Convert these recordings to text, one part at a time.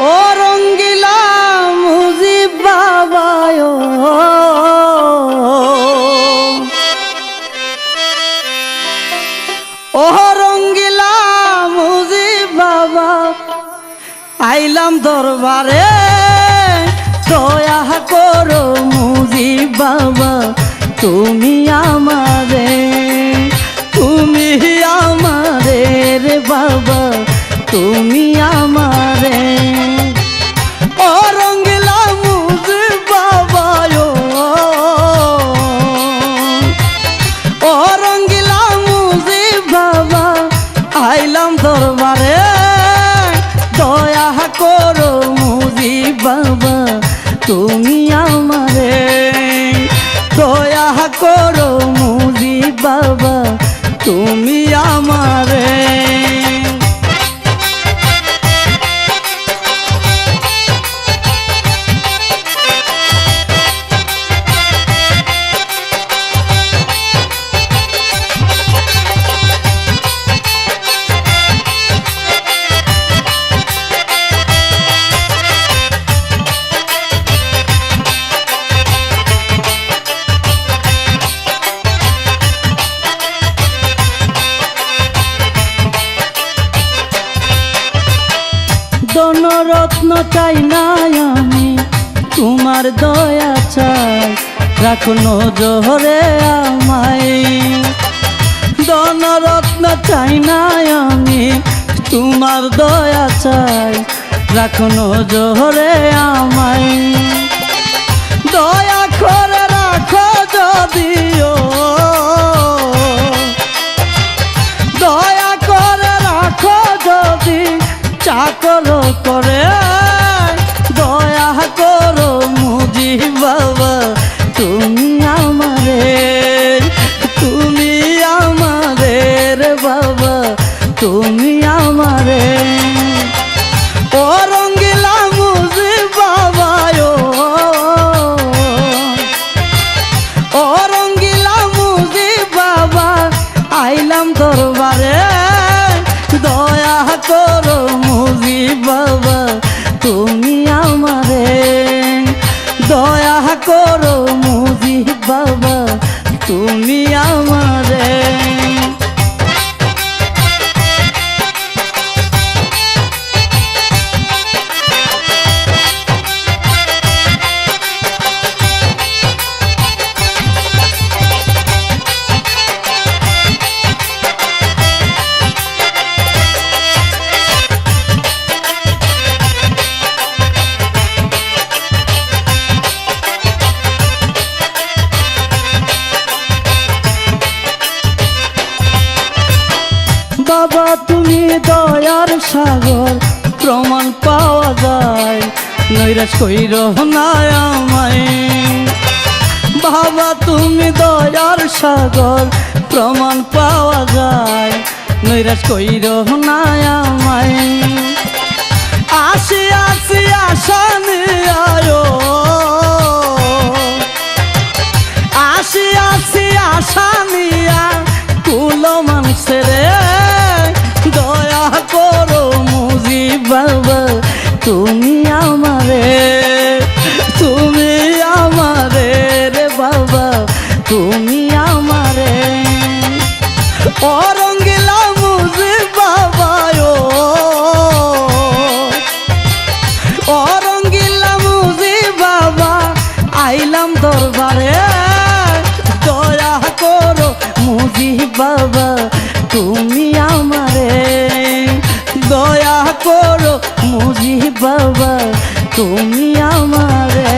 ও রঙ্গিলা মুজিব বাবায় ও রঙ্গিলা মুজিব বাবা আইলাম দরবারে দয়া করো মুজিব বাবা তুমি আমারে রে বাবা তুমি আমারে ও রঙ্গিলা মুজিব বাবা ও রঙ্গিলা মুজিব বাবা আইলাম দরবারে দয়া করো মুজিব বাবা তুমি আমারে দয়া করো মুজিব বাবা তুমি আমারে ধনরত্ন চাই না আমি তোমার দয়া চাই রাখো নজরে আমায় ধনরত্ন চাই না আমি তোমার দয়া চাই রাখো নজরে আমায় দয়া করে রাখো যদিও দয়া করে রাখো যদি চাকর করে দয়া করো মুজিব বাবা তুমি আমারে রে বাবা তুমি আমারে ও রঙ্গিলা মুজিব বাবা ও রঙ্গিলা মুজিব বাবা আইলাম দরবারে দয়া করো মুজিব বাবা তুমি আমারে দয়া করো মুজিব বাবা তুমি আমারে বাবা তুমি দয়ার সাগর প্রমাণ পাওয়া যায় নৈরাশ কইর না আমায় বাবা তুমি দয়ার সাগর প্রমাণ পাওয়া যায় নৈরাশ কইর না আমায় আসি আসি আশা নিয়ায়ো আসি আসি আশা নিয়া কুলো মানুষেরে দয়া করো মুজিব বাবা তুমি আমারে রে বাবা তুমি আমারে ও রঙ্গিলা মুজিব বাবা ও রঙ্গিলা মুজিব বাবা আইলাম দরবারে দয়া করো মুজিব বাবা তুমি আমারে দয়া করো মুজিব বাবা তুমি আমারে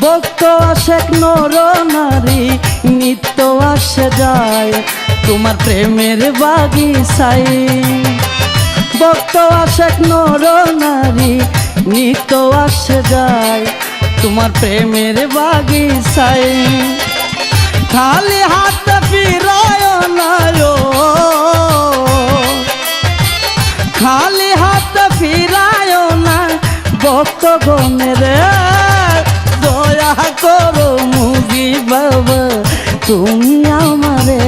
ভক্ত আশেক নর নারী নিত্য আসে যায় তোমার প্রেমের বাগিচায় ভক্ত আশেক নর নারী নিত আসে যায় তোমার প্রেমের বাগিচায় খালি হাত ফিরায় না খালি হাত ফিরায় না ভক্ত গণের দয়া করো মুগি বাবা তুমি আমারে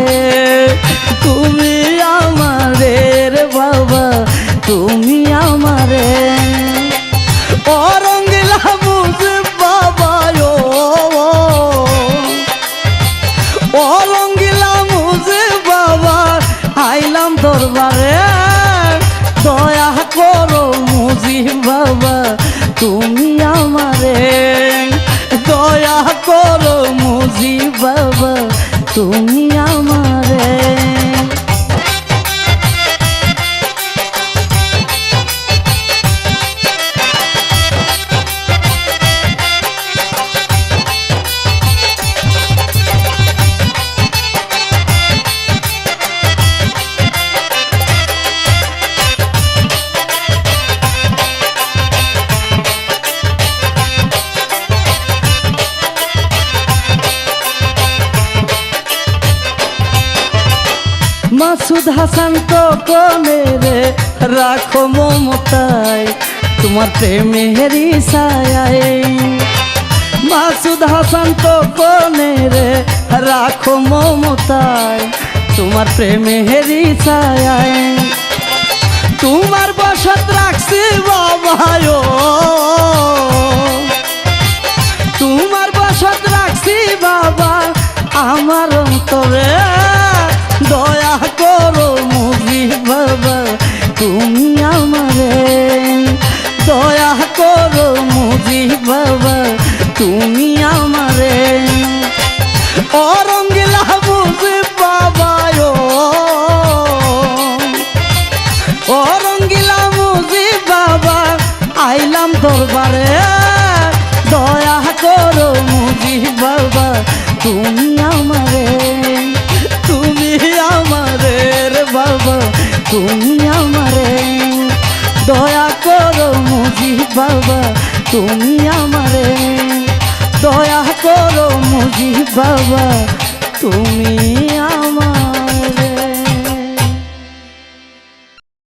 রে বাবা তুমি আমারে ও রঙ্গিলা মুগি বাবা ও রঙ্গিলা মুগি বাবা আইলাম দরবারে দয়া করো মুজি বাবা তুমি আমারে দয়া করো মুজি বাবা তুমি আমারে মাসুদ হাসান তো কোনে রে রাখো মমতায় তোমার প্রেমেরই ছায়ায় মাসুদ হাসান তো কোনে রে রাখো মমতায় তোমার প্রেমেরই ছায়ায় তোমার বসত রাখছি বাবায় তোমার বসত রাখছি বাবা আমার অন্তরে দয়া করো মুজি বাবা তুমি আমারে দয়া করো মুজি বাবা তুমি আমারে ও রঙ্গিলা মুজি বাবা ও রঙ্গিলা মুজি বাবা আইলাম দরবারে দয়া করো মুজি বাবা তুমি আমারে বাবা তুমি আমারে দয়া করো মুজি বাবা তুমি আমারে দয়া করো মুজি বাবা তুমি